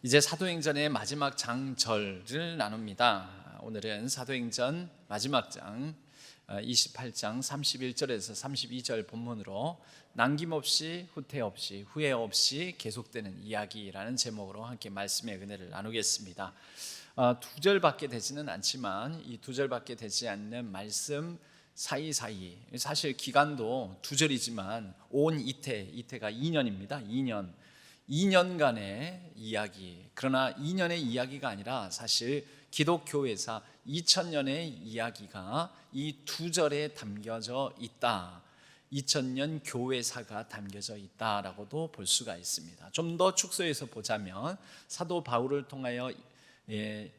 이제 사도행전의 마지막 장절을 나눕니다. 오늘은 사도행전 마지막 장 28장 31절에서 32절 본문으로 남김없이 후퇴 없이 후회 없이 계속되는 이야기라는 제목으로 함께 말씀의 은혜를 나누겠습니다. 두 절밖에 되지는 않지만 이 두 절밖에 되지 않는 말씀 사이사이, 사실 기간도 두 절이지만 온 이태가 2년입니다. 2년간의 이야기. 그러나 2년의 이야기가 아니라 사실 기독교회사 2000년의 이야기가 이 두 절에 담겨져 있다. 2000년 교회사가 담겨져 있다라고도 볼 수가 있습니다. 좀 더 축소해서 보자면 사도 바울을 통하여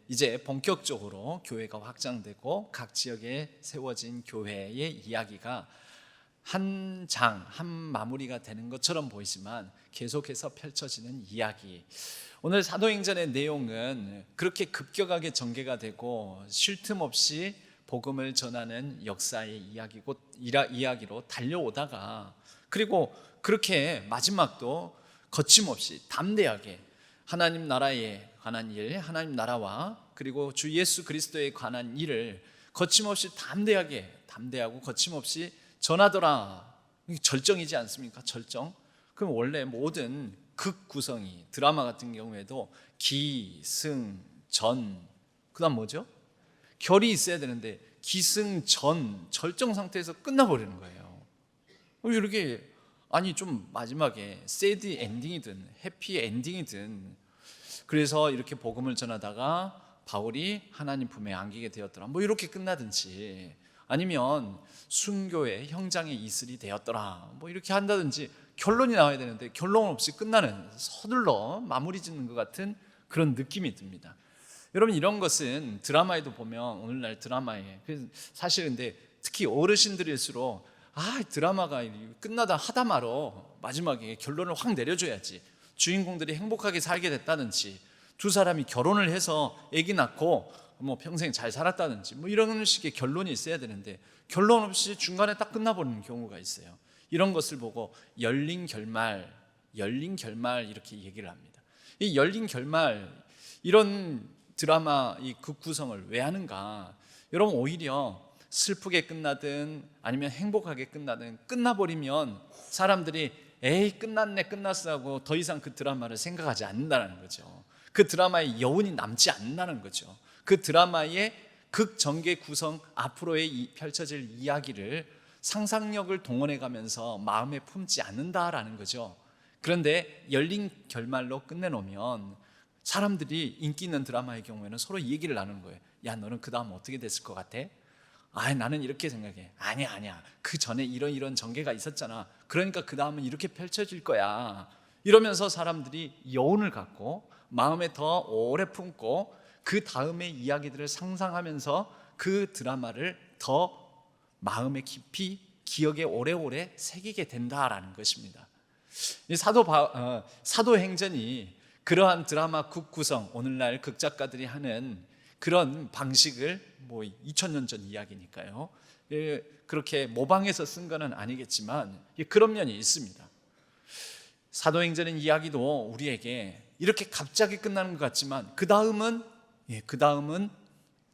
이제 본격적으로 교회가 확장되고 각 지역에 세워진 교회의 이야기가 한 마무리가 되는 것처럼 보이지만 계속해서 펼쳐지는 이야기. 오늘 사도행전의 내용은 그렇게 급격하게 전개가 되고 쉴 틈 없이 복음을 전하는 역사의 이야기로 달려오다가, 그리고 그렇게 마지막도 거침없이 담대하게 하나님 나라에 관한 일, 하나님 나라와 그리고 주 예수 그리스도에 관한 일을 거침없이 담대하고 거침없이 전하더라. 절정이지 않습니까? 절정. 그럼 원래 모든 극 구성이, 드라마 같은 경우에도 기, 승, 전, 그다음 뭐죠? 결이 있어야 되는데 기승, 전, 절정 상태에서 끝나버리는 거예요. 이렇게 좀 마지막에 새드 엔딩이든 해피 엔딩이든, 그래서 이렇게 복음을 전하다가 바울이 하나님 품에 안기게 되었더라, 이렇게 끝나든지, 아니면 순교의 형장의 이슬이 되었더라, 이렇게 한다든지 결론이 나와야 되는데 결론 없이 끝나는, 서둘러 마무리 짓는 것 같은 그런 느낌이 듭니다. 여러분, 이런 것은 드라마에도 보면, 오늘날 드라마에 사실 근데 특히 어르신들일수록 드라마가 끝나다 하다 말어 마지막에 결론을 확 내려줘야지, 주인공들이 행복하게 살게 됐다든지, 두 사람이 결혼을 해서 아기 낳고 평생 잘 살았다든지 이런 식의 결론이 있어야 되는데 결론 없이 중간에 딱 끝나버리는 경우가 있어요. 이런 것을 보고 열린 결말 이렇게 얘기를 합니다. 이 열린 결말, 이런 드라마 이 극구성을 왜 하는가? 여러분, 오히려 슬프게 끝나든 아니면 행복하게 끝나든 끝나버리면 사람들이 에이 끝났어 하고 더 이상 그 드라마를 생각하지 않는다는 거죠. 그 드라마의 여운이 남지 않는다는 거죠. 그 드라마의 극전개 구성, 앞으로의 펼쳐질 이야기를 상상력을 동원해 가면서 마음에 품지 않는다라는 거죠. 그런데 열린 결말로 끝내놓으면 사람들이 인기 있는 드라마의 경우에는 서로 얘기를 나누는 거예요. 야, 너는 그 다음 어떻게 됐을 것 같아? 나는 이렇게 생각해. 아니야. 그 전에 이런 전개가 있었잖아. 그러니까 그 다음은 이렇게 펼쳐질 거야. 이러면서 사람들이 여운을 갖고 마음에 더 오래 품고 그 다음의 이야기들을 상상하면서 그 드라마를 더 마음에 깊이, 기억에 오래오래 새기게 된다라는 것입니다. 사도행전이 그러한 드라마 극구성, 오늘날 극작가들이 하는 그런 방식을 2000년 전 이야기니까요, 그렇게 모방해서 쓴 것은 아니겠지만 그런 면이 있습니다. 사도행전의 이야기도 우리에게 이렇게 갑자기 끝나는 것 같지만 그 다음은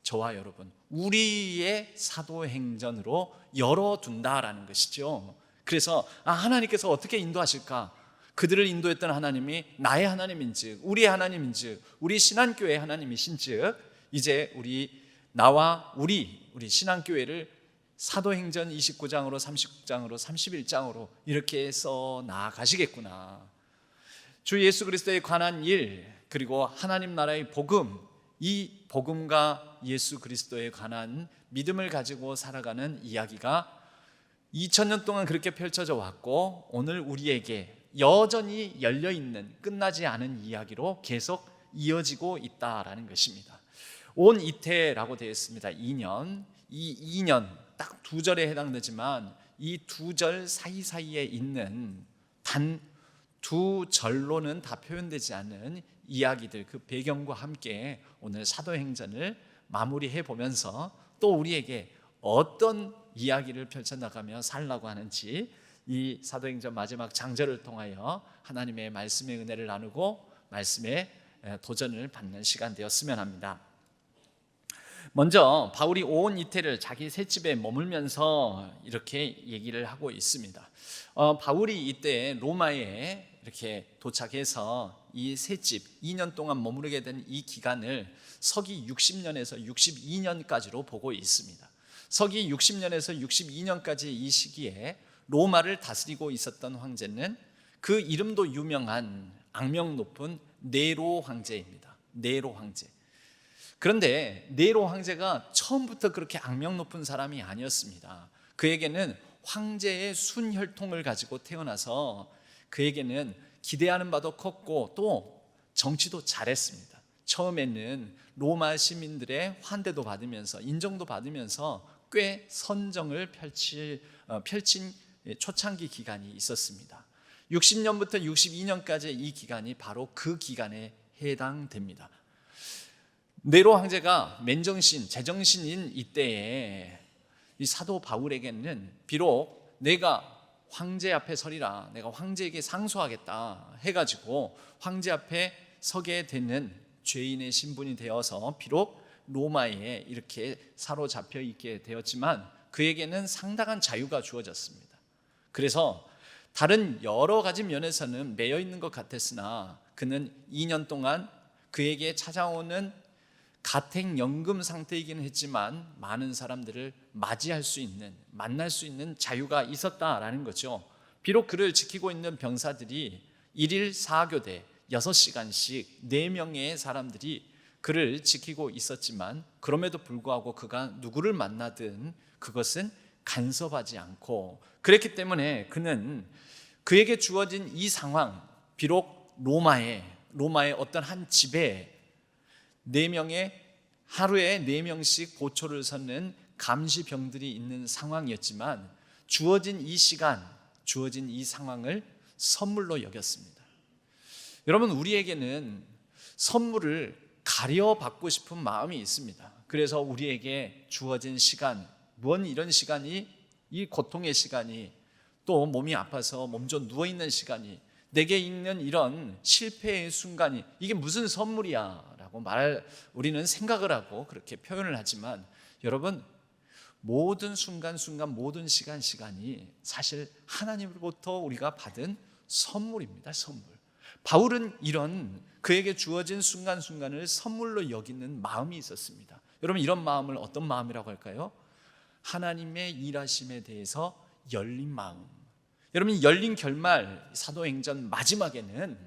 저와 여러분, 우리의 사도행전으로 열어둔다라는 것이죠. 그래서 하나님께서 어떻게 인도하실까? 그들을 인도했던 하나님이 나의 하나님인즉, 우리의 하나님인즉, 우리 신한교회의 하나님이신즉, 이제 나와 우리 신한교회를 사도행전 29장으로 30장으로 31장으로 이렇게 써 나아가시겠구나. 주 예수 그리스도에 관한 일, 그리고 하나님 나라의 복음, 이 복음과 예수 그리스도에 관한 믿음을 가지고 살아가는 이야기가 2000년 동안 그렇게 펼쳐져 왔고, 오늘 우리에게 여전히 열려있는, 끝나지 않은 이야기로 계속 이어지고 있다라는 것입니다. 온 이태라고 되어 있습니다. 2년. 이 2년 딱 두 절에 해당되지만 이 두 절 사이사이에 있는 단 두 절로는 다 표현되지 않은 이야기들, 그 배경과 함께 오늘 사도행전을 마무리해 보면서 또 우리에게 어떤 이야기를 펼쳐나가며 살라고 하는지, 이 사도행전 마지막 장절을 통하여 하나님의 말씀의 은혜를 나누고 말씀의 도전을 받는 시간 되었으면 합니다. 먼저 바울이 온 이태를 자기 셋집에 머물면서 이렇게 얘기를 하고 있습니다. 바울이 이때 로마에 이렇게 도착해서 이 셋집 2년 동안 머무르게 된 이 기간을 서기 60년에서 62년까지로 보고 있습니다. 서기 60년에서 62년까지 이 시기에 로마를 다스리고 있었던 황제는 그 이름도 유명한 악명 높은 네로 황제입니다. 네로 황제. 그런데 네로 황제가 처음부터 그렇게 악명 높은 사람이 아니었습니다. 그에게는 황제의 순혈통을 가지고 태어나서 그에게는 기대하는 바도 컸고 또 정치도 잘했습니다. 처음에는 로마 시민들의 환대도 받으면서 인정도 받으면서 꽤 선정을 펼친 초창기 기간이 있었습니다. 60년부터 62년까지 이 기간이 바로 그 기간에 해당됩니다. 네로 황제가 맨정신, 제정신인 이때에 이 사도 바울에게는 비록 내가 황제 앞에 서리라, 내가 황제에게 상소하겠다 해가지고 황제 앞에 서게 되는 죄인의 신분이 되어서 비록 로마에 이렇게 사로잡혀 있게 되었지만 그에게는 상당한 자유가 주어졌습니다. 그래서 다른 여러 가지 면에서는 매여 있는 것 같았으나 그는 2년 동안 그에게 찾아오는 가택연금 상태이긴 했지만 많은 사람들을 맞이할 수 있는, 만날 수 있는 자유가 있었다라는 거죠. 비록 그를 지키고 있는 병사들이 1일 4교대 6시간씩 4명의 사람들이 그를 지키고 있었지만 그럼에도 불구하고 그가 누구를 만나든 그것은 간섭하지 않고 그랬기 때문에 그는 그에게 주어진 이 상황, 비록 로마의 어떤 한 집에 4명의 하루에 4명씩 보초를 서는 감시병들이 있는 상황이었지만 주어진 이 시간, 주어진 이 상황을 선물로 여겼습니다. 여러분, 우리에게는 선물을 가려받고 싶은 마음이 있습니다. 그래서 우리에게 주어진 시간, 뭔 이런 시간이, 이 고통의 시간이, 또 몸이 아파서 몸져 누워있는 시간이, 내게 있는 이런 실패의 순간이 이게 무슨 선물이야 라고 우리는 생각을 하고 그렇게 표현을 하지만 여러분, 모든 순간순간, 모든 시간이 사실 하나님으로부터 우리가 받은 선물입니다. 선물. 바울은 이런 그에게 주어진 순간순간을 선물로 여기는 마음이 있었습니다. 여러분, 이런 마음을 어떤 마음이라고 할까요? 하나님의 일하심에 대해서 열린 마음. 여러분, 열린 결말, 사도행전 마지막에는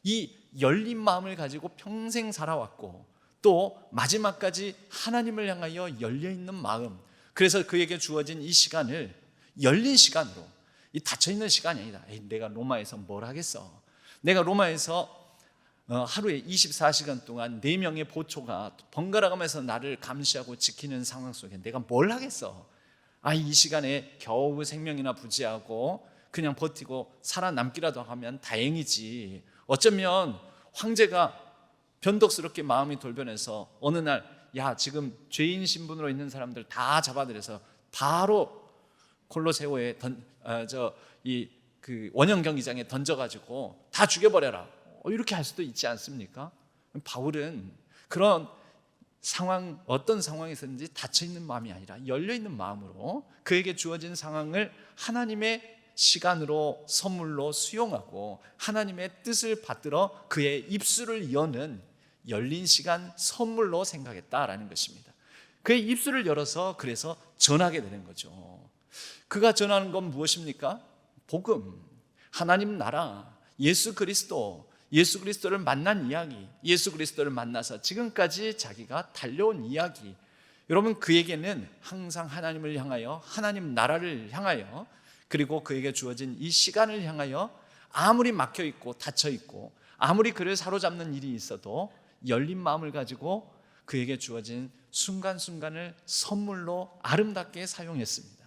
이 열린 마음을 가지고 평생 살아왔고 또 마지막까지 하나님을 향하여 열려있는 마음, 그래서 그에게 주어진 이 시간을 열린 시간으로, 이 닫혀있는 시간이 아니다. 내가 로마에서 뭘 하겠어, 내가 로마에서 하루에 24시간 동안 4명의 보초가 번갈아가면서 나를 감시하고 지키는 상황 속에 내가 뭘 하겠어. 이 시간에 겨우 생명이나 부지하고 그냥 버티고 살아남기라도 하면 다행이지. 어쩌면 황제가 변덕스럽게 마음이 돌변해서 어느 날, 야, 지금 죄인 신분으로 있는 사람들 다 잡아들여서 바로 콜로세오에 그 원형 경기장에 던져가지고 다 죽여버려라, 이렇게 할 수도 있지 않습니까? 바울은 그런 상황, 어떤 상황에서든지 닫혀있는 마음이 아니라 열려있는 마음으로 그에게 주어진 상황을 하나님의 시간으로, 선물로 수용하고 하나님의 뜻을 받들어 그의 입술을 여는 열린 시간, 선물로 생각했다라는 것입니다. 그의 입술을 열어서 그래서 전하게 되는 거죠. 그가 전하는 건 무엇입니까? 복음, 하나님 나라, 예수 그리스도를 만난 이야기, 예수 그리스도를 만나서 지금까지 자기가 달려온 이야기. 여러분, 그에게는 항상 하나님을 향하여, 하나님 나라를 향하여, 그리고 그에게 주어진 이 시간을 향하여 아무리 막혀있고 닫혀있고 아무리 그를 사로잡는 일이 있어도 열린 마음을 가지고 그에게 주어진 순간순간을 선물로 아름답게 사용했습니다.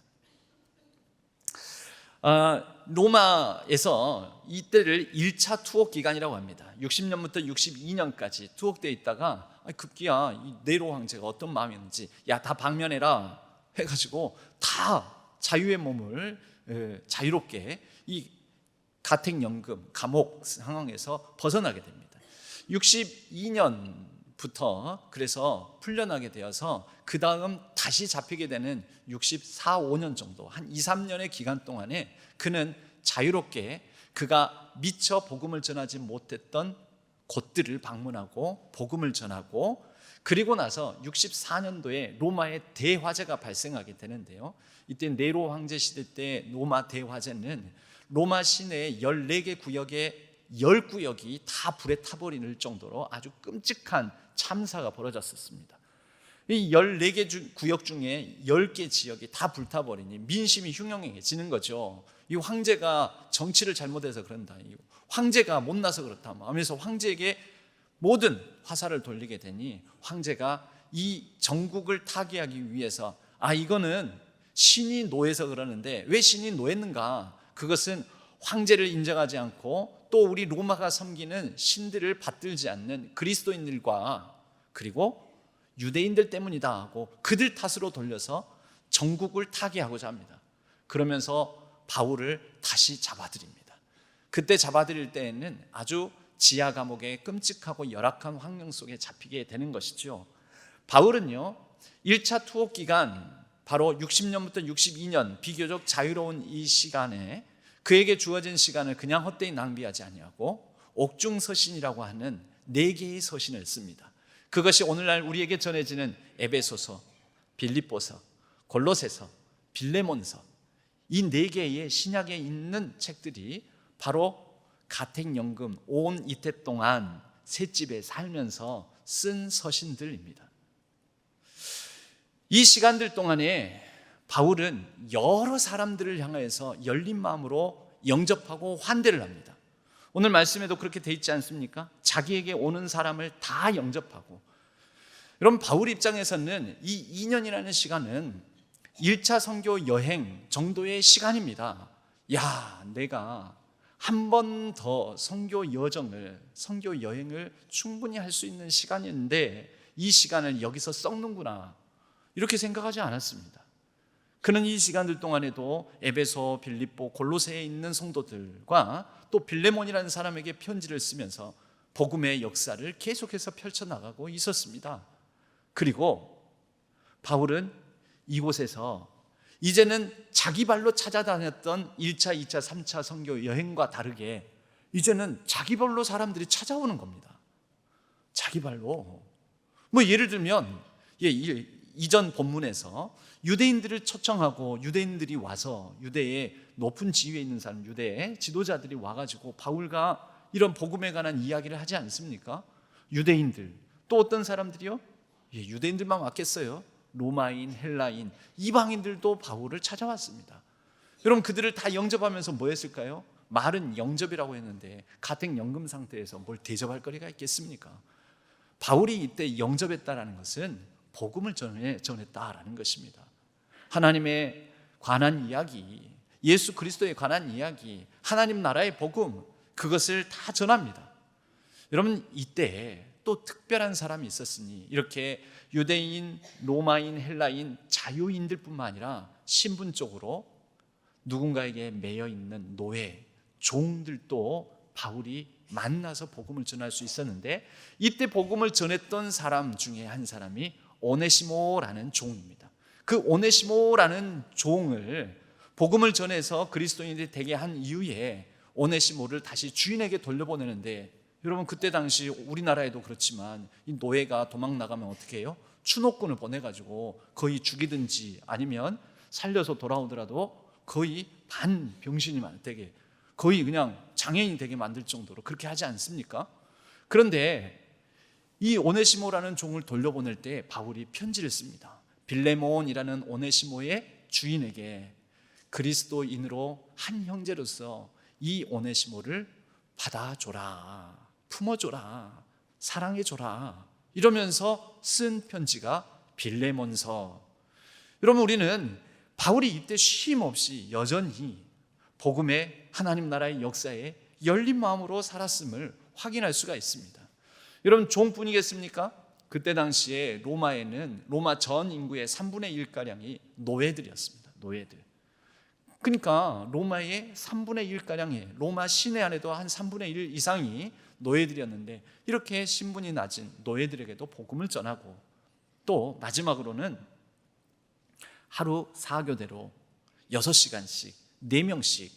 로마에서 이때를 1차 투옥 기간이라고 합니다. 60년부터 62년까지 투옥되어 있다가 급기야 이 네로 황제가 어떤 마음이었는지, 야, 다 방면해라 해가지고 다 자유의 몸을 자유롭게 이 가택연금, 감옥 상황에서 벗어나게 됩니다. 62년부터 그래서 풀려나게 되어서 그 다음 다시 잡히게 되는 64, 5년 정도, 한 2, 3년의 기간 동안에 그는 자유롭게 그가 미처 복음을 전하지 못했던 곳들을 방문하고 복음을 전하고, 그리고 나서 64년도에 로마의 대화재가 발생하게 되는데요. 이때 네로 황제 시대 때 로마 대화재는 로마 시내의 14개 구역의 10구역이 다 불에 타버릴 정도로 아주 끔찍한 참사가 벌어졌었습니다. 이 14개 구역 중에 10개 지역이 다 불타버리니 민심이 흉흉해지는 거죠. 이 황제가 정치를 잘못해서 그런다, 황제가 못나서 그렇다 하면서 황제에게 모든 화살을 돌리게 되니 황제가 이 전국을 타개하기 위해서 이거는 신이 노해서 그러는데 왜 신이 노했는가? 그것은 황제를 인정하지 않고 또 우리 로마가 섬기는 신들을 받들지 않는 그리스도인들과 그리고 유대인들 때문이다 하고 그들 탓으로 돌려서 전국을 타개하고자 합니다. 그러면서 바울을 다시 잡아들입니다. 그때 잡아들일 때에는 아주 지하 감옥의 끔찍하고 열악한 환경 속에 잡히게 되는 것이죠. 바울은요, 1차 투옥 기간 바로 60년부터 62년 비교적 자유로운 이 시간에 그에게 주어진 시간을 그냥 헛되이 낭비하지 아니하고 옥중서신이라고 하는 4개의 서신을 씁니다. 그것이 오늘날 우리에게 전해지는 에베소서, 빌립보서, 골로새서, 빌레몬서, 이 4개의 신약에 있는 책들이 바로 가택연금 온 이태 동안 셋집에 살면서 쓴 서신들입니다. 이 시간들 동안에 바울은 여러 사람들을 향해서 열린 마음으로 영접하고 환대를 합니다. 오늘 말씀에도 그렇게 돼 있지 않습니까? 자기에게 오는 사람을 다 영접하고. 여러분, 바울 입장에서는 이 2년이라는 시간은 1차 선교 여행 정도의 시간입니다. 내가 한 번 더 선교 여행을 충분히 할 수 있는 시간인데 이 시간을 여기서 썩는구나, 이렇게 생각하지 않았습니다. 그는 이 시간들 동안에도 에베소, 빌립보, 골로새에 있는 성도들과 또 빌레몬이라는 사람에게 편지를 쓰면서 복음의 역사를 계속해서 펼쳐나가고 있었습니다. 그리고 바울은 이곳에서 이제는 자기 발로 찾아다녔던 1차, 2차, 3차 선교 여행과 다르게 이제는 자기 발로 사람들이 찾아오는 겁니다. 자기 발로. 예를 들면 이전 본문에서 유대인들을 초청하고 유대인들이 와서 유대의 높은 지위에 있는 사람, 유대의 지도자들이 와가지고 바울과 이런 복음에 관한 이야기를 하지 않습니까? 유대인들, 또 어떤 사람들이요? 유대인들만 왔겠어요? 로마인, 헬라인, 이방인들도 바울을 찾아왔습니다. 여러분, 그들을 다 영접하면서 뭐 했을까요? 말은 영접이라고 했는데 가택연금 상태에서 뭘 대접할 거리가 있겠습니까? 바울이 이때 영접했다라는 것은 복음을 전했다라는 것입니다. 하나님에 관한 이야기, 예수 그리스도에 관한 이야기, 하나님 나라의 복음, 그것을 다 전합니다. 여러분, 이때 또 특별한 사람이 있었으니 이렇게 유대인, 로마인, 헬라인, 자유인들 뿐만 아니라 신분적으로 누군가에게 매여 있는 노예, 종들도 바울이 만나서 복음을 전할 수 있었는데 이때 복음을 전했던 사람 중에 한 사람이 오네시모라는 종입니다. 그 오네시모라는 종을 복음을 전해서 그리스도인들이 되게 한 이후에 오네시모를 다시 주인에게 돌려보내는데, 여러분, 그때 당시 우리나라에도 그렇지만 이 노예가 도망 나가면 어떻게 해요? 추노꾼을 보내가지고 거의 죽이든지 아니면 살려서 돌아오더라도 거의 반병신이 되게, 거의 그냥 장애인이 되게 만들 정도로 그렇게 하지 않습니까? 그런데 이 오네시모라는 종을 돌려보낼 때 바울이 편지를 씁니다. 빌레몬이라는 오네시모의 주인에게 그리스도인으로 한 형제로서 이 오네시모를 받아줘라, 품어줘라, 사랑해줘라, 이러면서 쓴 편지가 빌레몬서. 여러분, 우리는 바울이 이때 쉼 없이 여전히 복음의 하나님 나라의 역사에 열린 마음으로 살았음을 확인할 수가 있습니다. 여러분, 종뿐이겠습니까? 그때 당시에 로마에는 로마 전 인구의 3분의 1가량이 노예들이었습니다. 노예들. 그러니까 로마의 3분의 1가량의 로마 시내 안에도 한 3분의 1 이상이 노예들이었는데 이렇게 신분이 낮은 노예들에게도 복음을 전하고, 또 마지막으로는 하루 4교대로 6시간씩 4명씩,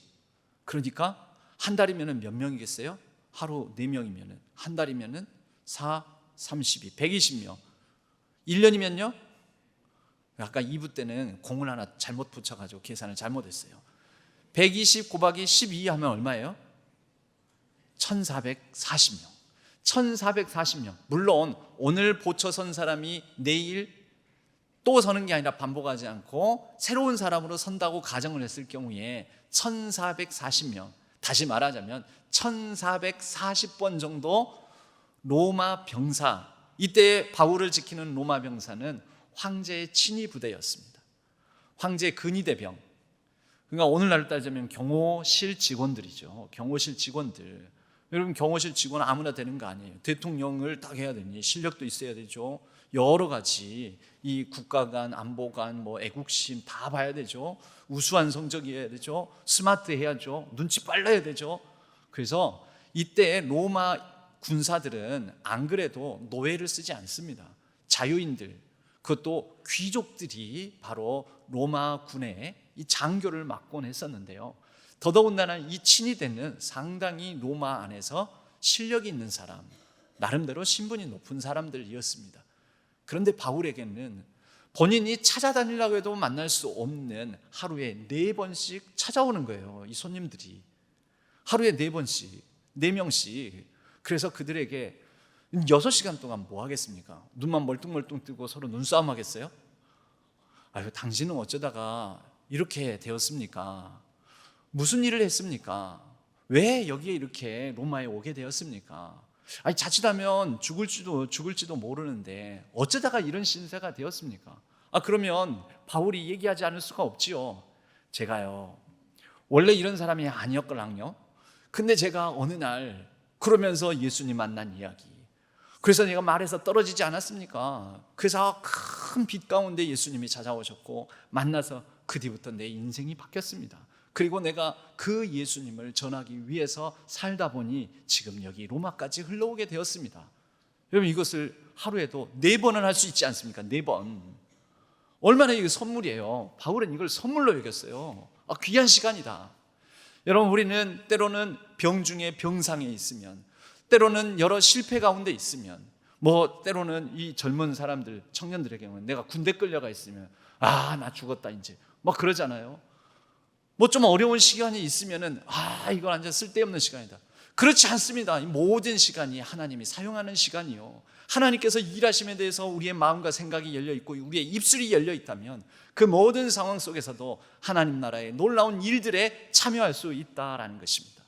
그러니까 한 달이면 몇 명이겠어요? 하루 4명이면 한 달이면 4, 32, 120명. 1년이면요? 아까 2부 때는 공을 하나 잘못 붙여가지고 계산을 잘못했어요. 120 곱하기 12 하면 얼마예요? 1440명. 1440명. 물론 오늘 보초 선 사람이 내일 또 서는 게 아니라 반복하지 않고 새로운 사람으로 선다고 가정을 했을 경우에 1440명, 다시 말하자면 1440번 정도 로마 병사, 이때 바울을 지키는 로마 병사는 황제의 친위 부대였습니다. 황제의 근위대병, 그러니까 오늘날로 따지면 경호실 직원들이죠. 경호실 직원들. 여러분, 경호실 직원 아무나 되는 거 아니에요. 대통령을 딱 해야 되니 실력도 있어야 되죠. 여러 가지 이 국가관, 안보관, 애국심 다 봐야 되죠. 우수한 성적이어야 되죠. 스마트해야죠. 눈치 빨라야 되죠. 그래서 이때 로마 군사들은 안 그래도 노예를 쓰지 않습니다. 자유인들, 그것도 귀족들이 바로 로마 군의 이 장교를 맡곤 했었는데요. 더더군다나 이 친위대는 상당히 로마 안에서 실력이 있는 사람, 나름대로 신분이 높은 사람들이었습니다. 그런데 바울에게는 본인이 찾아다니려고 해도 만날 수 없는 하루에 4번씩 찾아오는 거예요. 이 손님들이 하루에 4번씩, 4명씩. 그래서 그들에게 6시간 동안 뭐 하겠습니까? 눈만 멀뚱멀뚱 뜨고 서로 눈싸움 하겠어요? 아유, 당신은 어쩌다가 이렇게 되었습니까? 무슨 일을 했습니까? 왜 여기에 이렇게 로마에 오게 되었습니까? 아니, 자칫하면 죽을지도 모르는데 어쩌다가 이런 신세가 되었습니까? 그러면 바울이 얘기하지 않을 수가 없지요. 제가요, 원래 이런 사람이 아니었거든요. 근데 제가 어느 날 그러면서 예수님 만난 이야기, 그래서 내가 말에서 떨어지지 않았습니까? 그래서 큰 빛 가운데 예수님이 찾아오셨고 만나서 그 뒤부터 내 인생이 바뀌었습니다. 그리고 내가 그 예수님을 전하기 위해서 살다 보니 지금 여기 로마까지 흘러오게 되었습니다. 여러분, 이것을 하루에도 4번은 할 수 있지 않습니까? 4번. 얼마나 이게 선물이에요. 바울은 이걸 선물로 여겼어요. 귀한 시간이다. 여러분, 우리는 때로는 병중에 병상에 있으면, 때로는 여러 실패 가운데 있으면, 때로는 이 젊은 사람들, 청년들의 경우는 내가 군대 끌려가 있으면 나 죽었다 이제 그러잖아요. 좀 어려운 시간이 있으면은 이건 완전 쓸데없는 시간이다. 그렇지 않습니다. 이 모든 시간이 하나님이 사용하는 시간이요, 하나님께서 일하심에 대해서 우리의 마음과 생각이 열려 있고 우리의 입술이 열려 있다면 그 모든 상황 속에서도 하나님 나라의 놀라운 일들에 참여할 수 있다라는 것입니다.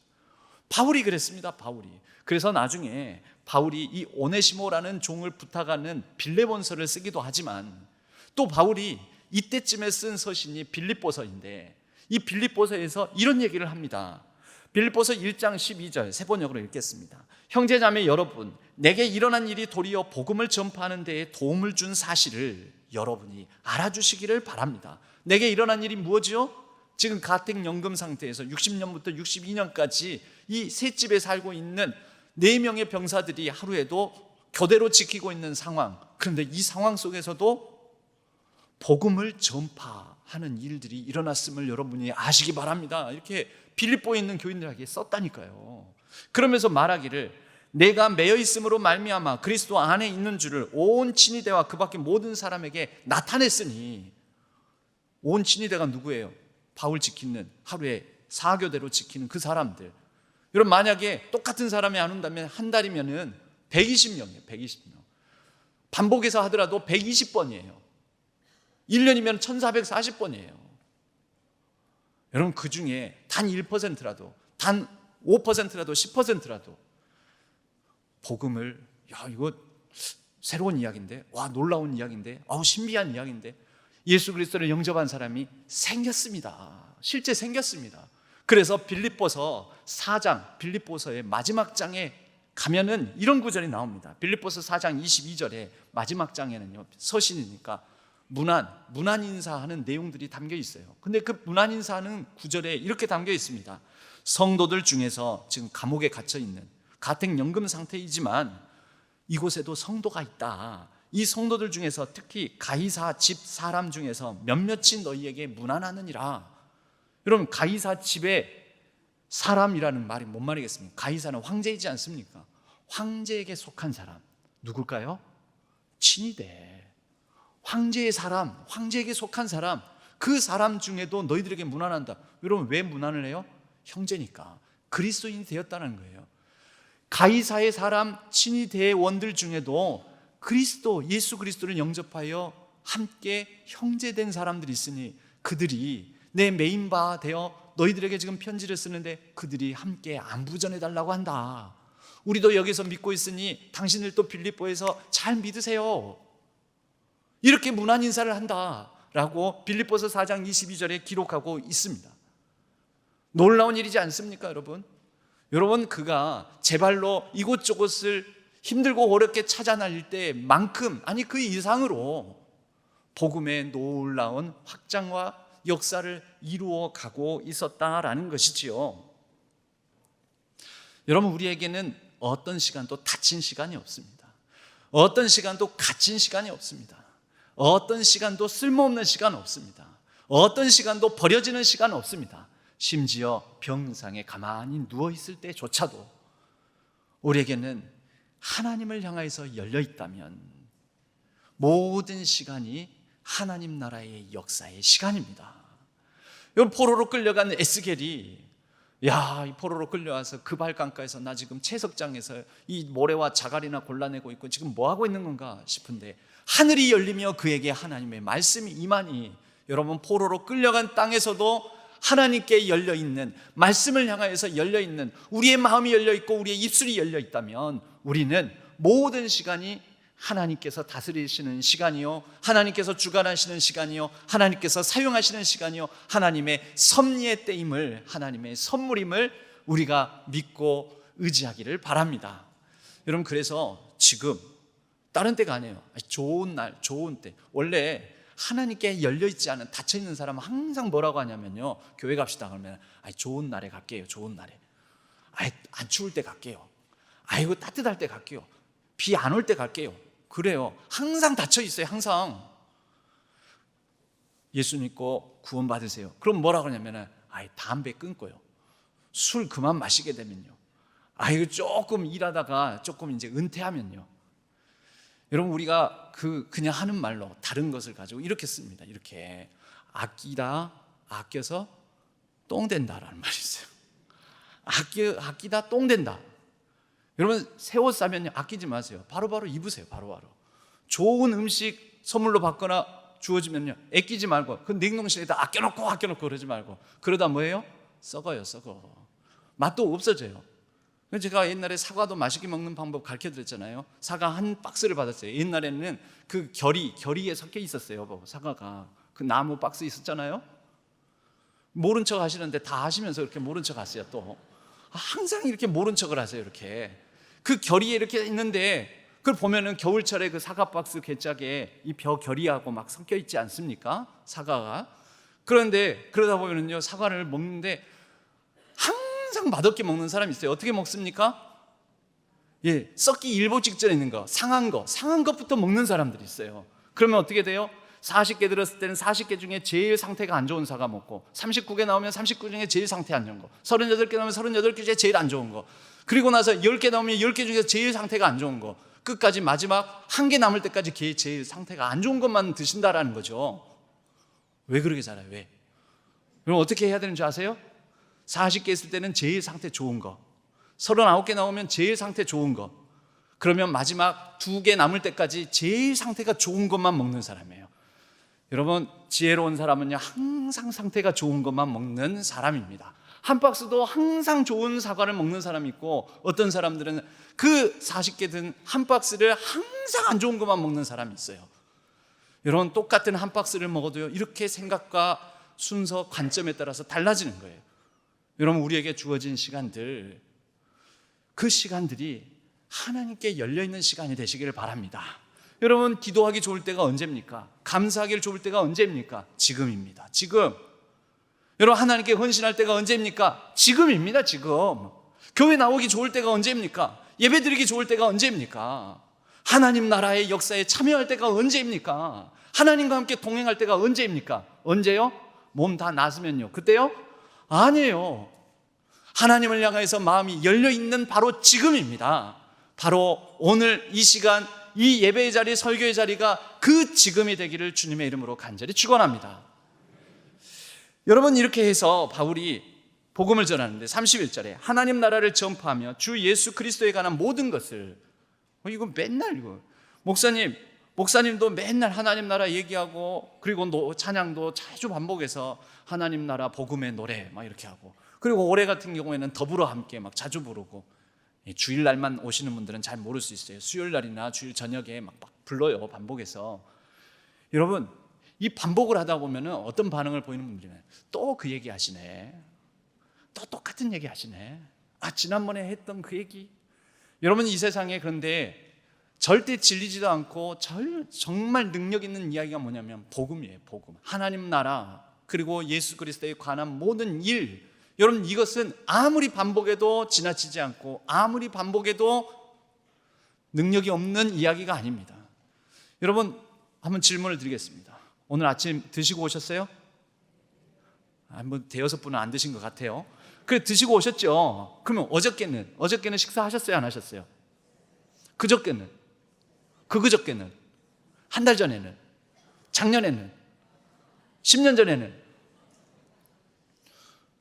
바울이 그랬습니다. 바울이. 그래서 나중에 바울이 이 오네시모라는 종을 부탁하는 빌레몬서를 쓰기도 하지만, 또 바울이 이때쯤에 쓴 서신이 빌립보서인데 이 빌립보서에서 이런 얘기를 합니다. 빌립보서 1장 12절 세번역으로 읽겠습니다. 형제자매 여러분, 내게 일어난 일이 도리어 복음을 전파하는 데에 도움을 준 사실을 여러분이 알아주시기를 바랍니다. 내게 일어난 일이 무엇이요? 지금 가택연금 상태에서 60년부터 62년까지 이 셋집에 살고 있는 4명의 병사들이 하루에도 교대로 지키고 있는 상황, 그런데 이 상황 속에서도 복음을 전파하는 일들이 일어났음을 여러분이 아시기 바랍니다. 이렇게 빌립보에 있는 교인들에게 썼다니까요. 그러면서 말하기를, 내가 매여 있음으로 말미암아 그리스도 안에 있는 줄을 온 친위대와 그 밖에 모든 사람에게 나타냈으니. 온 친위대가 누구예요? 바울 지키는, 하루에 4교대로 지키는 그 사람들. 여러분, 만약에 똑같은 사람이 안 온다면 한 달이면은 120명이에요. 120명. 반복해서 하더라도 120번이에요. 1년이면 1440번이에요. 여러분, 그 중에 단 1%라도, 단 5%라도 10%라도 복음을, 이거 새로운 이야기인데, 놀라운 이야기인데, 신비한 이야기인데, 예수 그리스도를 영접한 사람이 생겼습니다. 실제 생겼습니다. 그래서 빌립보서 4장, 빌립보서의 마지막 장에 가면은 이런 구절이 나옵니다. 빌립보서 4장 22절에 마지막 장에는요, 서신이니까 문안 인사하는 내용들이 담겨 있어요. 근데 그 문안 인사하는 구절에 이렇게 담겨 있습니다. 성도들 중에서 지금 감옥에 갇혀 있는 가택연금 상태이지만 이곳에도 성도가 있다. 이 성도들 중에서 특히 가이사 집 사람 중에서 몇몇이 너희에게 문안하느니라. 여러분, 가이사 집의 사람이라는 말이 뭔 말이겠습니까? 가이사는 황제이지 않습니까? 황제에게 속한 사람 누굴까요? 친위대, 황제의 사람, 황제에게 속한 사람, 그 사람 중에도 너희들에게 문안한다. 여러분, 왜 문안을 해요? 형제니까, 그리스도인이 되었다는 거예요. 가이사의 사람, 친위대원들 중에도 그리스도, 예수 그리스도를 영접하여 함께 형제된 사람들이 있으니 그들이 내 메인바 되어 너희들에게 지금 편지를 쓰는데 그들이 함께 안부 전해달라고 한다. 우리도 여기서 믿고 있으니 당신들도 빌립보에서 잘 믿으세요. 이렇게 문안 인사를 한다라고 빌립보서 4장 22절에 기록하고 있습니다. 놀라운 일이지 않습니까, 여러분? 여러분, 그가 제 발로 이곳저곳을 힘들고 어렵게 찾아 다닐 때만큼, 아니 그 이상으로 복음의 놀라운 확장과 역사를 이루어 가고 있었다라는 것이지요. 여러분, 우리에게는 어떤 시간도 닫힌 시간이 없습니다. 어떤 시간도 갇힌 시간이 없습니다. 어떤 시간도 쓸모없는 시간 없습니다. 어떤 시간도 버려지는 시간 없습니다. 심지어 병상에 가만히 누워있을 때조차도 우리에게는 하나님을 향해서 열려 있다면 모든 시간이 하나님 나라의 역사의 시간입니다. 여러분, 포로로 끌려간 에스겔이 이 포로로 끌려와서 그 발강가에서 나 지금 채석장에서 이 모래와 자갈이나 골라내고 있고 지금 뭐 하고 있는 건가 싶은데 하늘이 열리며 그에게 하나님의 말씀이 임하니, 여러분, 포로로 끌려간 땅에서도 하나님께 열려있는, 말씀을 향하여서 열려있는, 우리의 마음이 열려있고 우리의 입술이 열려있다면 우리는 모든 시간이 하나님께서 다스리시는 시간이요, 하나님께서 주관하시는 시간이요, 하나님께서 사용하시는 시간이요, 하나님의 섭리의 때임을, 하나님의 선물임을 우리가 믿고 의지하기를 바랍니다. 여러분, 그래서 지금 다른 때가 아니에요. 좋은 날, 좋은 때. 원래 하나님께 열려있지 않은, 닫혀있는 사람은 항상 뭐라고 하냐면요, 교회 갑시다 그러면 좋은 날에 갈게요. 좋은 날에. 안 추울 때 갈게요. 아이고 따뜻할 때 갈게요. 비 안 올 때 갈게요. 그래요. 항상 닫혀있어요. 항상. 예수 믿고 구원 받으세요. 그럼 뭐라고 하냐면 담배 끊고요, 술 그만 마시게 되면요, 이거 조금 일하다가 조금 이제 은퇴하면요, 여러분, 우리가 그냥 하는 말로 다른 것을 가지고 이렇게 씁니다. 이렇게 아껴서 똥 된다라는 말이 있어요. 아끼다 똥 된다. 여러분, 새 옷 사면 아끼지 마세요. 바로바로 입으세요. 바로바로. 좋은 음식 선물로 받거나 주어지면요, 아끼지 말고 그 냉동실에다 아껴놓고 그러지 말고, 그러다 뭐예요? 썩어요. 맛도 없어져요. 제가 옛날에 사과도 맛있게 먹는 방법 가르쳐드렸잖아요. 사과 한 박스를 받았어요. 옛날에는 그 결이에 섞여 있었어요. 사과가 그 나무 박스 있었잖아요. 모른 척 하시는데 다 하시면서 이렇게 모른 척 하세요. 또 항상 이렇게 모른 척을 하세요. 이렇게 그 결이에 이렇게 있는데 그걸 보면은 겨울철에 그 사과 박스 괴짝에 이 결이하고 막 섞여 있지 않습니까? 사과가. 그런데 그러다 보면은요, 사과를 먹는데 항상 맛없게 먹는 사람이 있어요. 어떻게 먹습니까? 썩기 일보 직전에 있는 거, 상한 것부터 먹는 사람들이 있어요. 그러면 어떻게 돼요? 40개 들었을 때는 40개 중에 제일 상태가 안 좋은 사과 먹고, 39개 나오면 39개 중에 제일 상태 안 좋은 거, 38개 나오면 38개 중에 제일 안 좋은 거, 그리고 나서 10개 나오면 10개 중에 제일 상태가 안 좋은 거, 끝까지 마지막 한 개 남을 때까지 제일 상태가 안 좋은 것만 드신다라는 거죠. 왜 그렇게 살아요? 왜? 그럼 어떻게 해야 되는지 아세요? 40개 있을 때는 제일 상태 좋은 거, 39개 나오면 제일 상태 좋은 거, 그러면 마지막 2개 남을 때까지 제일 상태가 좋은 것만 먹는 사람이에요. 여러분, 지혜로운 사람은요, 항상 상태가 좋은 것만 먹는 사람입니다. 한 박스도 항상 좋은 사과를 먹는 사람이 있고, 어떤 사람들은 그 40개 든 한 박스를 항상 안 좋은 것만 먹는 사람이 있어요. 여러분, 똑같은 한 박스를 먹어도요, 이렇게 생각과 순서, 관점에 따라서 달라지는 거예요. 여러분, 우리에게 주어진 시간들, 그 시간들이 하나님께 열려있는 시간이 되시기를 바랍니다. 여러분, 기도하기 좋을 때가 언제입니까? 감사하기 좋을 때가 언제입니까? 지금입니다. 지금. 여러분, 하나님께 헌신할 때가 언제입니까? 지금입니다. 지금. 교회 나오기 좋을 때가 언제입니까? 예배드리기 좋을 때가 언제입니까? 하나님 나라의 역사에 참여할 때가 언제입니까? 하나님과 함께 동행할 때가 언제입니까? 언제요? 몸 다 나으면요. 그때요? 아니에요. 하나님을 향해서 마음이 열려있는 바로 지금입니다. 바로 오늘 이 시간, 이 예배의 자리, 설교의 자리가 그 지금이 되기를 주님의 이름으로 간절히 축원합니다. 여러분, 이렇게 해서 바울이 복음을 전하는데 31절에 하나님 나라를 전파하며 주 예수 그리스도에 관한 모든 것을, 이거 맨날 이거 목사님도 맨날 하나님 나라 얘기하고, 그리고 찬양도 자주 반복해서 하나님 나라 복음의 노래 막 이렇게 하고, 그리고 올해 같은 경우에는 더불어 함께 막 자주 부르고, 주일날만 오시는 분들은 잘 모를 수 있어요. 수요일날이나 주일 저녁에 막 불러요, 반복해서. 여러분, 이 반복을 하다 보면 어떤 반응을 보이는 분들이네. 또 그 얘기 하시네. 또 똑같은 얘기 하시네. 지난번에 했던 그 얘기. 여러분, 이 세상에 그런데 절대 질리지도 않고 정말 능력 있는 이야기가 뭐냐면 복음이에요. 복음. 하나님 나라, 그리고 예수 그리스도에 관한 모든 일. 여러분, 이것은 아무리 반복해도 지나치지 않고 아무리 반복해도 능력이 없는 이야기가 아닙니다. 여러분, 한번 질문을 드리겠습니다. 오늘 아침 드시고 오셨어요? 대여섯 분은 안 드신 것 같아요. 그래, 드시고 오셨죠? 그러면 어저께는 식사하셨어요? 안 하셨어요? 그저께는? 그저께는? 한 달 전에는? 작년에는? 10년 전에는?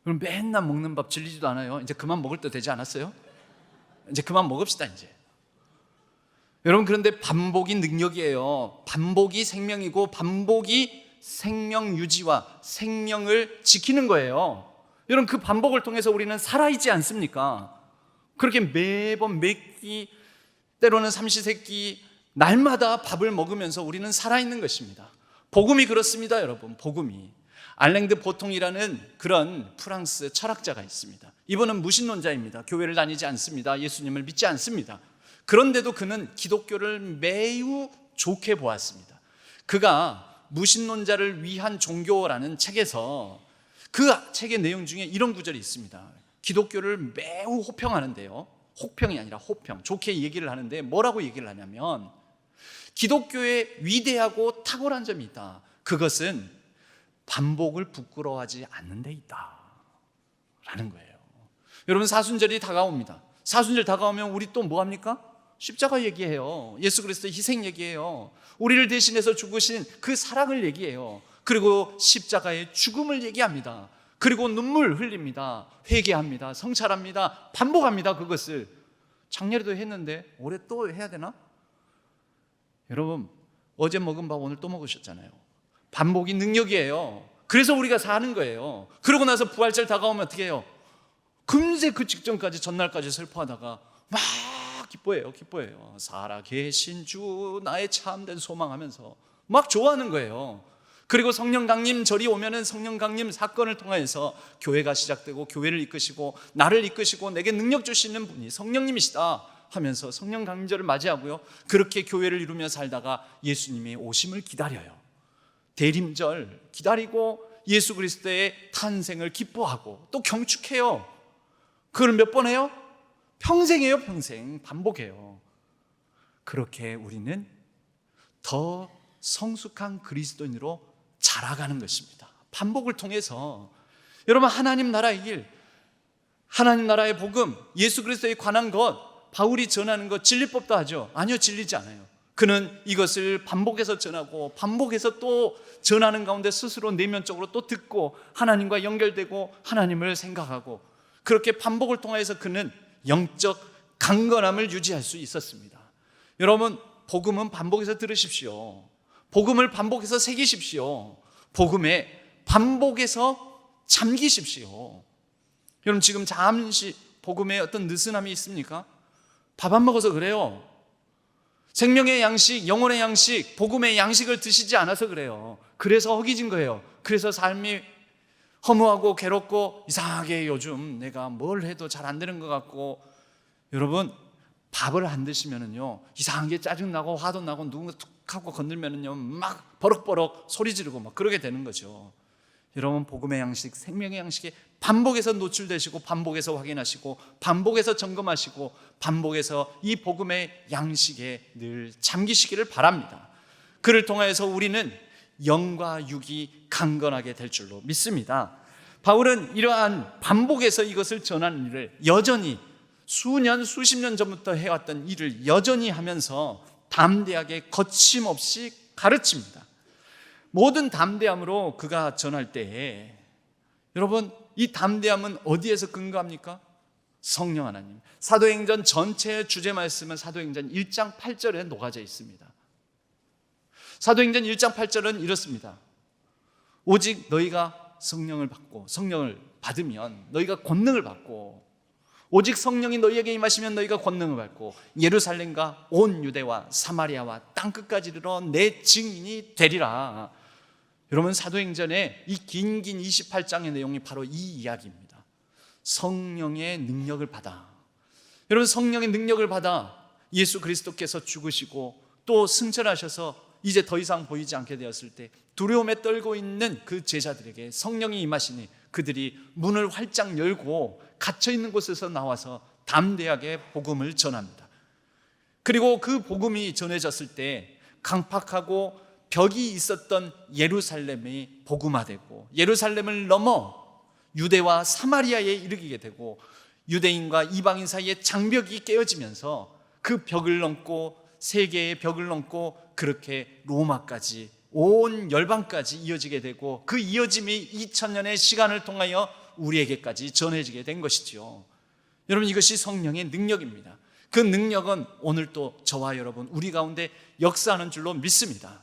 그럼 맨날 먹는 밥 질리지도 않아요? 이제 그만 먹을 때 되지 않았어요? 이제 그만 먹읍시다, 이제. 여러분, 그런데 반복이 능력이에요. 반복이 생명이고, 반복이 생명 유지와 생명을 지키는 거예요. 여러분, 그 반복을 통해서 우리는 살아있지 않습니까? 그렇게 매번 매끼, 때로는 삼시세끼 날마다 밥을 먹으면서 우리는 살아있는 것입니다. 복음이 그렇습니다, 여러분. 복음이. 알랭드 보통이라는 그런 프랑스 철학자가 있습니다. 이분은 무신론자입니다. 교회를 다니지 않습니다. 예수님을 믿지 않습니다. 그런데도 그는 기독교를 매우 좋게 보았습니다. 그가 무신론자를 위한 종교라는 책에서 그 책의 내용 중에 이런 구절이 있습니다. 기독교를 매우 호평하는데요, 혹평이 아니라 호평, 좋게 얘기를 하는데 뭐라고 얘기를 하냐면, 기독교의 위대하고 탁월한 점이 있다. 그것은 반복을 부끄러워하지 않는 데 있다 라는 거예요. 여러분, 사순절이 다가옵니다. 사순절 다가오면 우리 또 뭐합니까? 십자가 얘기해요. 예수 그리스도의 희생 얘기해요. 우리를 대신해서 죽으신 그 사랑을 얘기해요. 그리고 십자가의 죽음을 얘기합니다. 그리고 눈물 흘립니다. 회개합니다. 성찰합니다. 반복합니다. 그것을 작년에도 했는데 올해 또 해야 되나? 여러분, 어제 먹은 밥 오늘 또 먹으셨잖아요. 반복이 능력이에요. 그래서 우리가 사는 거예요. 그러고 나서 부활절 다가오면 어떻게 해요? 금세 그 직전까지, 전날까지 슬퍼하다가 막 기뻐해요. 살아계신 주 나의 참된 소망하면서 막 좋아하는 거예요. 그리고 성령 강림 절이 오면은 성령 강림 사건을 통해서 교회가 시작되고, 교회를 이끄시고 나를 이끄시고 내게 능력 주시는 분이 성령님이시다 하면서 성령 강림절을 맞이하고요, 그렇게 교회를 이루며 살다가 예수님의 오심을 기다려요. 대림절 기다리고 예수 그리스도의 탄생을 기뻐하고 또 경축해요. 그걸 몇 번 해요? 평생이에요. 평생 반복해요. 그렇게 우리는 더 성숙한 그리스도인으로 자라가는 것입니다. 반복을 통해서. 여러분, 하나님 나라의 길, 하나님 나라의 복음, 예수 그리스도에 관한 것, 바울이 전하는 것 진리법도 하죠? 아니요, 진리지 않아요. 그는 이것을 반복해서 전하고 반복해서 또 전하는 가운데 스스로 내면적으로 또 듣고 하나님과 연결되고 하나님을 생각하고, 그렇게 반복을 통해서 그는 영적 강건함을 유지할 수 있었습니다. 여러분, 복음은 반복해서 들으십시오. 복음을 반복해서 새기십시오. 복음에 반복해서 잠기십시오. 여러분, 지금 잠시 복음에 어떤 느슨함이 있습니까? 밥 안 먹어서 그래요. 생명의 양식, 영혼의 양식, 복음의 양식을 드시지 않아서 그래요. 그래서 허기진 거예요. 그래서 삶이 허무하고 괴롭고 이상하게 요즘 내가 뭘 해도 잘 안 되는 것 같고. 여러분, 밥을 안 드시면은요 이상하게 짜증나고 화도 나고 누군가 툭 하고 건들면은요 막 버럭버럭 소리 지르고 막 그러게 되는 거죠. 여러분, 복음의 양식, 생명의 양식에 반복해서 노출되시고 반복해서 확인하시고 반복해서 점검하시고 반복해서 이 복음의 양식에 늘 잠기시기를 바랍니다. 그를 통하여서 우리는 영과 육이 강건하게 될 줄로 믿습니다. 바울은 이러한 반복해서 이것을 전하는 일을 여전히 수년 수십 년 전부터 해왔던 일을 여전히 하면서 담대하게 거침없이 가르칩니다. 모든 담대함으로 그가 전할 때에 여러분, 이 담대함은 어디에서 근거합니까? 성령 하나님. 사도행전 전체의 주제 말씀은 사도행전 1장 8절에 녹아져 있습니다. 사도행전 1장 8절은 이렇습니다. 오직 너희가 성령을 받고, 성령을 받으면 너희가 권능을 받고, 오직 성령이 너희에게 임하시면 너희가 권능을 받고 예루살렘과 온 유대와 사마리아와 땅끝까지 이르러 내 증인이 되리라. 여러분, 사도행전의 이 긴 28장의 내용이 바로 이 이야기입니다. 성령의 능력을 받아. 여러분, 성령의 능력을 받아 예수 그리스도께서 죽으시고 또 승천하셔서 이제 더 이상 보이지 않게 되었을 때 두려움에 떨고 있는 그 제자들에게 성령이 임하시니 그들이 문을 활짝 열고 갇혀있는 곳에서 나와서 담대하게 복음을 전합니다. 그리고 그 복음이 전해졌을 때 강팍하고 벽이 있었던 예루살렘이 복음화되고 예루살렘을 넘어 유대와 사마리아에 이르게 되고 유대인과 이방인 사이에 장벽이 깨어지면서 그 벽을 넘고 세계의 벽을 넘고 그렇게 로마까지 온 열방까지 이어지게 되고 그 이어짐이 2000년의 시간을 통하여 우리에게까지 전해지게 된 것이지요. 여러분, 이것이 성령의 능력입니다. 그 능력은 오늘 또 저와 여러분 우리 가운데 역사하는 줄로 믿습니다.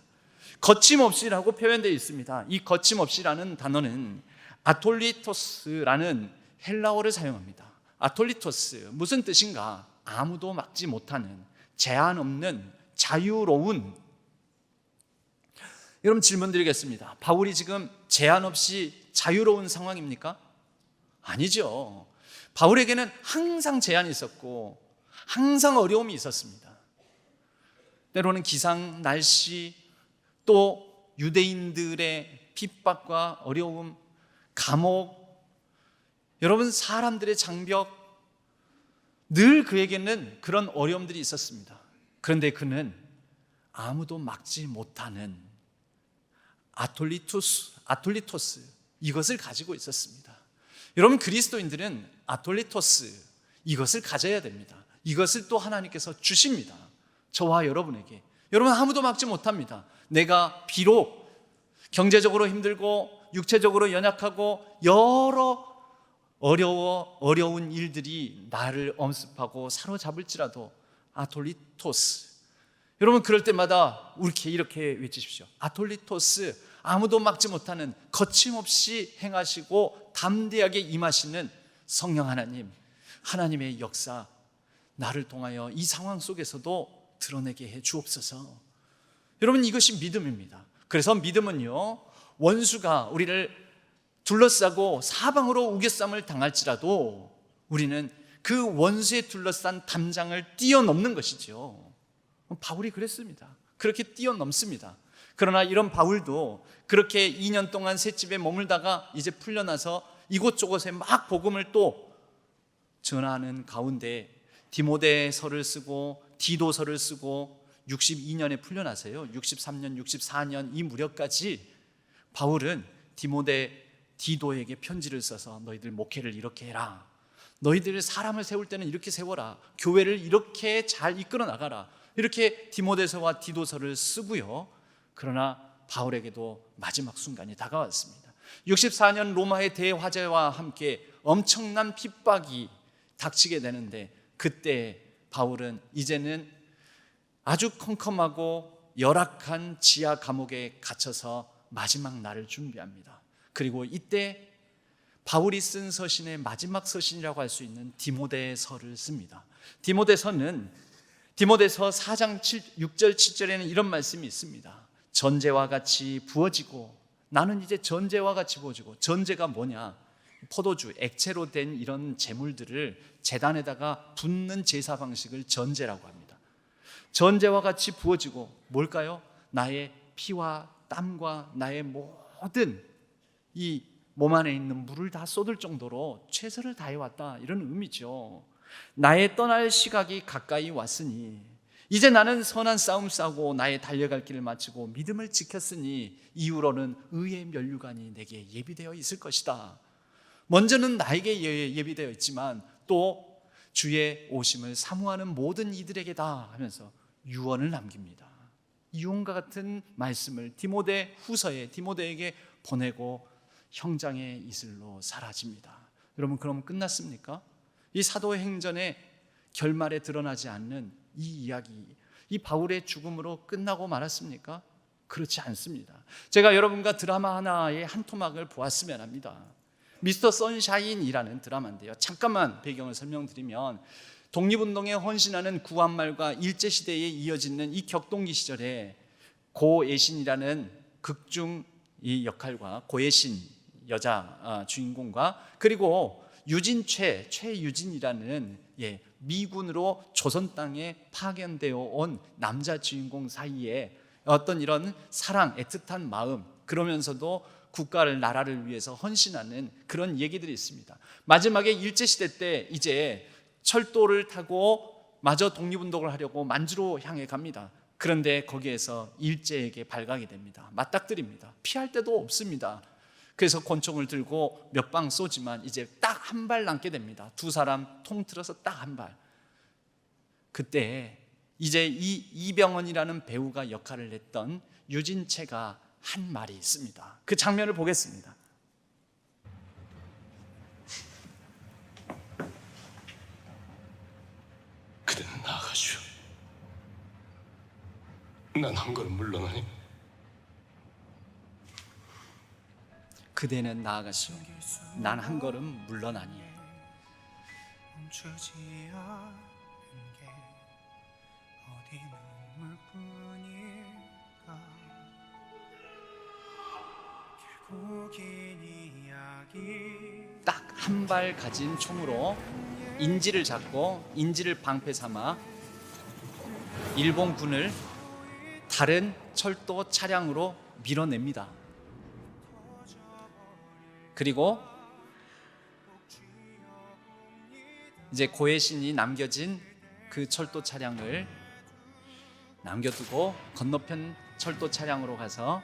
거침없이라고 표현되어 있습니다. 이 거침없이라는 단어는 아톨리토스라는 헬라어를 사용합니다. 아톨리토스, 무슨 뜻인가? 아무도 막지 못하는, 제한 없는, 자유로운. 여러분, 질문 드리겠습니다. 바울이 지금 제한 없이 자유로운 상황입니까? 아니죠. 바울에게는 항상 제한이 있었고 항상 어려움이 있었습니다. 때로는 기상, 날씨, 또 유대인들의 핍박과 어려움, 감옥, 여러분, 사람들의 장벽, 늘 그에게는 그런 어려움들이 있었습니다. 그런데 그는 아무도 막지 못하는 아톨리토스, 이것을 가지고 있었습니다. 여러분, 그리스도인들은 아톨리토스, 이것을 가져야 됩니다. 이것을 또 하나님께서 주십니다. 저와 여러분에게. 여러분, 아무도 막지 못합니다. 내가 비록 경제적으로 힘들고 육체적으로 연약하고 여러 어려운 일들이 나를 엄습하고 사로잡을지라도 아톨리토스, 여러분, 그럴 때마다 이렇게 외치십시오. 아톨리토스, 아무도 막지 못하는, 거침없이 행하시고 담대하게 임하시는 성령 하나님, 하나님의 역사, 나를 통하여 이 상황 속에서도 드러내게 해 주옵소서. 여러분, 이것이 믿음입니다. 그래서 믿음은요, 원수가 우리를 둘러싸고 사방으로 우겨쌈을 당할지라도 우리는 그 원수에 둘러싼 담장을 뛰어넘는 것이죠. 바울이 그랬습니다. 그렇게 뛰어넘습니다. 그러나 이런 바울도 그렇게 2년 동안 셋집에 머물다가 이제 풀려나서 이곳저곳에 막 복음을 또 전하는 가운데 디모데서를 쓰고 디도서를 쓰고 62년에 풀려나서요, 63년, 64년 이 무렵까지 바울은 디도에게 편지를 써서 너희들 목회를 이렇게 해라, 너희들 사람을 세울 때는 이렇게 세워라, 교회를 이렇게 잘 이끌어 나가라, 이렇게 디모데서와 디도서를 쓰고요. 그러나 바울에게도 마지막 순간이 다가왔습니다. 64년 로마의 대화재와 함께 엄청난 핍박이 닥치게 되는데 그때 바울은 이제는 아주 컴컴하고 열악한 지하 감옥에 갇혀서 마지막 날을 준비합니다. 그리고 이때 바울이 쓴 서신의 마지막 서신이라고 할 수 있는 디모데서를 씁니다. 디모데서 4장 6절 7절에는 이런 말씀이 있습니다. 전제와 같이 부어지고, 나는 이제 전제와 같이 부어지고, 전제가 뭐냐? 포도주, 액체로 된 이런 제물들을 제단에다가 붓는 제사 방식을 전제라고 합니다. 전제와 같이 부어지고 뭘까요? 나의 피와 땀과 나의 모든 이 몸 안에 있는 물을 다 쏟을 정도로 최선을 다해왔다, 이런 의미죠. 나의 떠날 시각이 가까이 왔으니 이제 나는 선한 싸움 싸고 나의 달려갈 길을 마치고 믿음을 지켰으니 이후로는 의의 면류관이 내게 예비되어 있을 것이다. 먼저는 나에게 예비되어 있지만 또 주의 오심을 사모하는 모든 이들에게다 하면서 유언을 남깁니다. 유언과 같은 말씀을 디모데 후서에 디모데에게 보내고 형장의 이슬로 사라집니다. 여러분, 그럼 끝났습니까? 이 사도행전의 결말에 드러나지 않는 이 이야기, 이 바울의 죽음으로 끝나고 말았습니까? 그렇지 않습니다. 제가 여러분과 드라마 하나의 한 토막을 보았으면 합니다. 미스터 선샤인이라는 드라마인데요, 잠깐만 배경을 설명드리면 독립운동에 헌신하는 구한말과 일제시대에 이어지는 이 격동기 시절에 고예신이라는 극중 이 역할과 고예신 여자 주인공과 그리고 최유진이라는 미군으로 조선 땅에 파견되어 온 남자 주인공 사이에 어떤 이런 사랑, 애틋한 마음, 그러면서도 국가를 나라를 위해서 헌신하는 그런 얘기들이 있습니다. 마지막에 일제시대 때 이제 철도를 타고 마저 독립운동을 하려고 만주로 향해 갑니다. 그런데 거기에서 일제에게 발각이 됩니다. 맞닥뜨립니다. 피할 데도 없습니다. 그래서 권총을 들고 몇 방 쏘지만 이제 딱 한 발 남게 됩니다. 두 사람 통틀어서 딱 한 발. 그때 이제 이 이병헌이라는 배우가 역할을 했던 유진채가 한 말이 있습니다. 그 장면을 보겠습니다. 그대는 나아가시오. 난 한 걸음 물러나니. 그대는 나아가시오. 난 한 걸음 물러나니. 멈추지 않은 게 어디 눈물뿐일까. 길고 긴 이야기 딱 한 발 가진 총으로 인지를 잡고 인지를 방패 삼아 일본군을 다른 철도 차량으로 밀어냅니다. 그리고 이제 고해신이 남겨진 그 철도 차량을 남겨두고 건너편 철도 차량으로 가서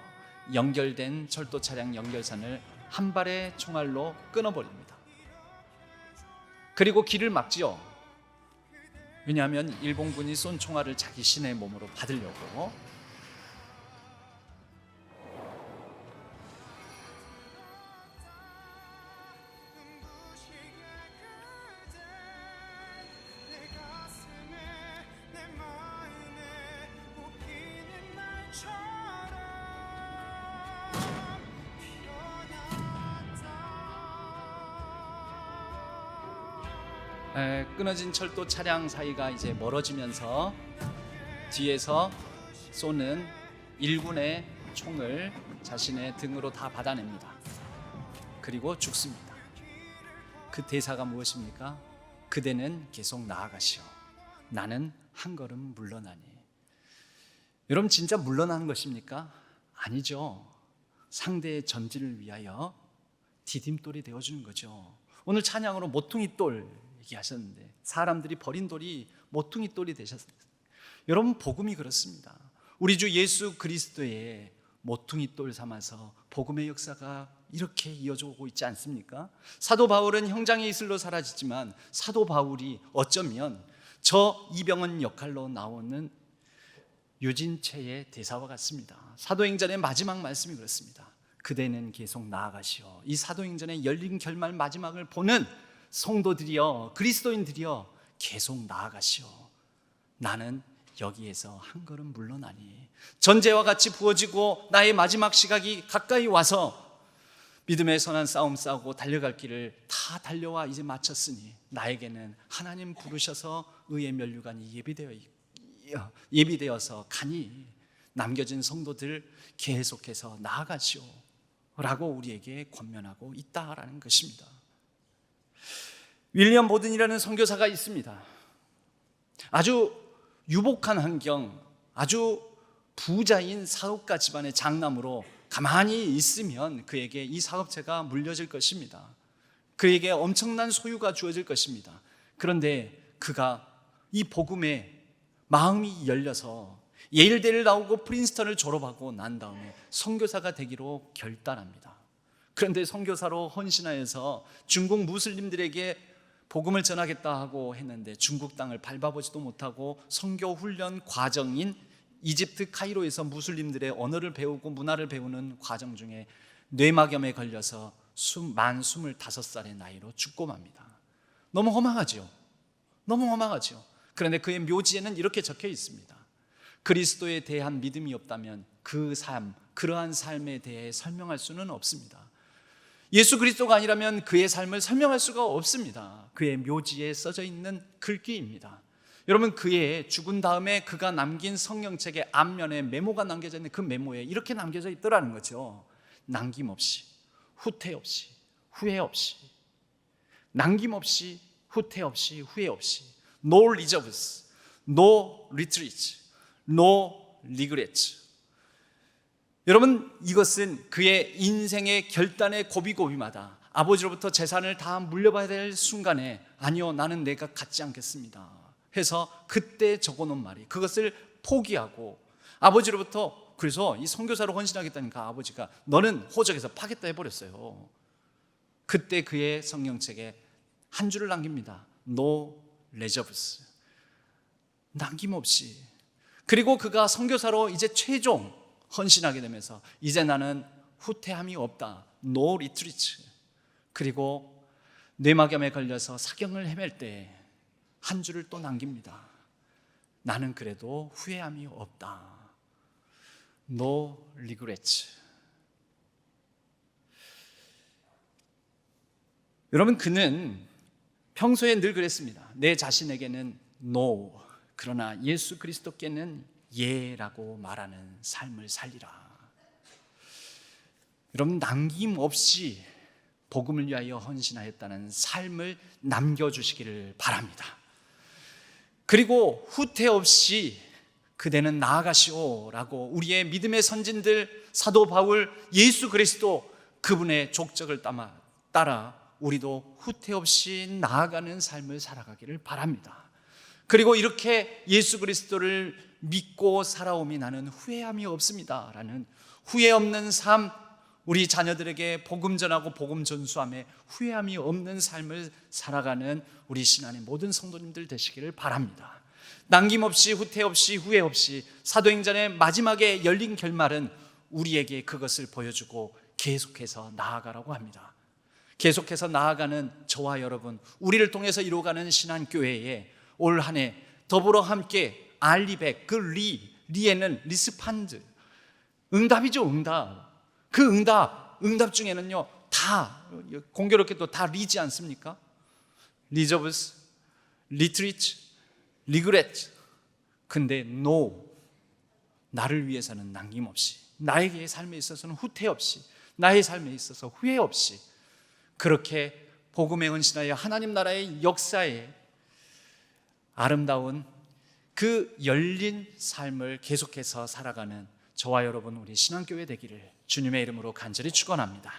연결된 철도 차량 연결선을 한 발의 총알로 끊어버립니다. 그리고 길을 막지요. 왜냐하면 일본군이 쏜 총알을 자기 신의 몸으로 받으려고. 끊어진 철도 차량 사이가 이제 멀어지면서 뒤에서 쏘는 일군의 총을 자신의 등으로 다 받아냅니다. 그리고 죽습니다. 그 대사가 무엇입니까? 그대는 계속 나아가시오. 나는 한 걸음 물러나니. 여러분, 진짜 물러나는 것입니까? 아니죠. 상대의 전진을 위하여 디딤돌이 되어주는 거죠. 오늘 찬양으로 모퉁이 돌 얘기하셨는데 사람들이 버린 돌이 모퉁이 돌이 되셨어요. 여러분, 복음이 그렇습니다. 우리 주 예수 그리스도의 모퉁이 돌 삼아서 복음의 역사가 이렇게 이어져 오고 있지 않습니까? 사도 바울은 형장의 이슬로 사라지지만 사도 바울이 어쩌면 저 이병헌 역할로 나오는 유진채의 대사와 같습니다. 사도행전의 마지막 말씀이 그렇습니다. 그대는 계속 나아가시오. 이 사도행전의 열린 결말 마지막을 보는 성도들이여, 그리스도인들이여, 계속 나아가시오. 나는 여기에서 한 걸음 물러나니. 전제와 같이 부어지고 나의 마지막 시각이 가까이 와서 믿음의 선한 싸움 싸우고 달려갈 길을 다 달려와 이제 마쳤으니 나에게는 하나님 부르셔서 의의 면류관이 예비되어서 가니 남겨진 성도들 계속해서 나아가시오 라고 우리에게 권면하고 있다라는 것입니다. 윌리엄 보든이라는 선교사가 있습니다. 아주 유복한 환경, 아주 부자인 사업가 집안의 장남으로 가만히 있으면 그에게 이 사업체가 물려질 것입니다. 그에게 엄청난 소유가 주어질 것입니다. 그런데 그가 이 복음에 마음이 열려서 예일대를 나오고 프린스턴을 졸업하고 난 다음에 선교사가 되기로 결단합니다. 그런데 선교사로 헌신하여서 중국 무슬림들에게 복음을 전하겠다 하고 했는데 중국 땅을 밟아보지도 못하고 선교 훈련 과정인 이집트 카이로에서 무슬림들의 언어를 배우고 문화를 배우는 과정 중에 뇌막염에 걸려서 만 25살의 나이로 죽고 맙니다. 너무 허망하죠. 너무 허망하죠. 그런데 그의 묘지에는 이렇게 적혀 있습니다. 그리스도에 대한 믿음이 없다면 그 삶, 그러한 삶에 대해 설명할 수는 없습니다. 예수 그리스도가 아니라면 그의 삶을 설명할 수가 없습니다. 그의 묘지에 써져 있는 글귀입니다. 여러분, 그의 죽은 다음에 그가 남긴 성경책의 앞면에 메모가 남겨져 있는 그 메모에 이렇게 남겨져 있더라는 거죠. 남김없이, 후퇴 없이, 후회 없이, 남김없이, 후퇴 없이, 후회 없이, no reserves, no retreats, no regrets. 여러분, 이것은 그의 인생의 결단의 고비고비마다 아버지로부터 재산을 다 물려받아야 될 순간에 아니요, 나는 내가 갖지 않겠습니다 해서 그때 적어놓은 말이, 그것을 포기하고 아버지로부터, 그래서 이 선교사로 헌신하겠다니까 아버지가 너는 호적에서 파겠다 해버렸어요. 그때 그의 성경책에 한 줄을 남깁니다. No reserves, 남김없이. 그리고 그가 선교사로 이제 최종 헌신하게 되면서 이제 나는 후퇴함이 없다, no retreat. 그리고 뇌막염에 걸려서 사경을 헤맬 때 한 줄을 또 남깁니다. 나는 그래도 후회함이 없다, no regrets. 여러분, 그는 평소에 늘 그랬습니다. 내 자신에게는 no, 그러나 예수 그리스도께는 예라고 말하는 삶을 살리라. 여러분, 남김없이 복음을 위하여 헌신하였다는 삶을 남겨주시기를 바랍니다. 그리고 후퇴 없이 그대는 나아가시오라고 우리의 믿음의 선진들, 사도 바울, 예수 그리스도, 그분의 족적을 따라 우리도 후퇴 없이 나아가는 삶을 살아가기를 바랍니다. 그리고 이렇게 예수 그리스도를 믿고 살아오니 나는 후회함이 없습니다 라는 후회 없는 삶, 우리 자녀들에게 복음 전하고 복음 전수함에 후회함이 없는 삶을 살아가는 우리 신안의 모든 성도님들 되시기를 바랍니다. 남김없이, 후퇴 없이, 후회 없이 사도행전의 마지막에 열린 결말은 우리에게 그것을 보여주고 계속해서 나아가라고 합니다. 계속해서 나아가는 저와 여러분, 우리를 통해서 이루어가는 신안교회에 올 한 해 더불어 함께 알리백, 그 리에는 리스판드, 응답이죠. 응답. 그 응답 중에는요 다 공교롭게도 다 리지 않습니까? 리저브스, 리트리트, 리그렛. 근데 no, 나를 위해서는 남김없이, 나에게 삶에 있어서는 후퇴 없이, 나의 삶에 있어서 후회 없이 그렇게 복음에 헌신하여 하나님 나라의 역사에 아름다운 그 열린 삶을 계속해서 살아가는 저와 여러분, 우리 신앙교회 되기를 주님의 이름으로 간절히 축원합니다.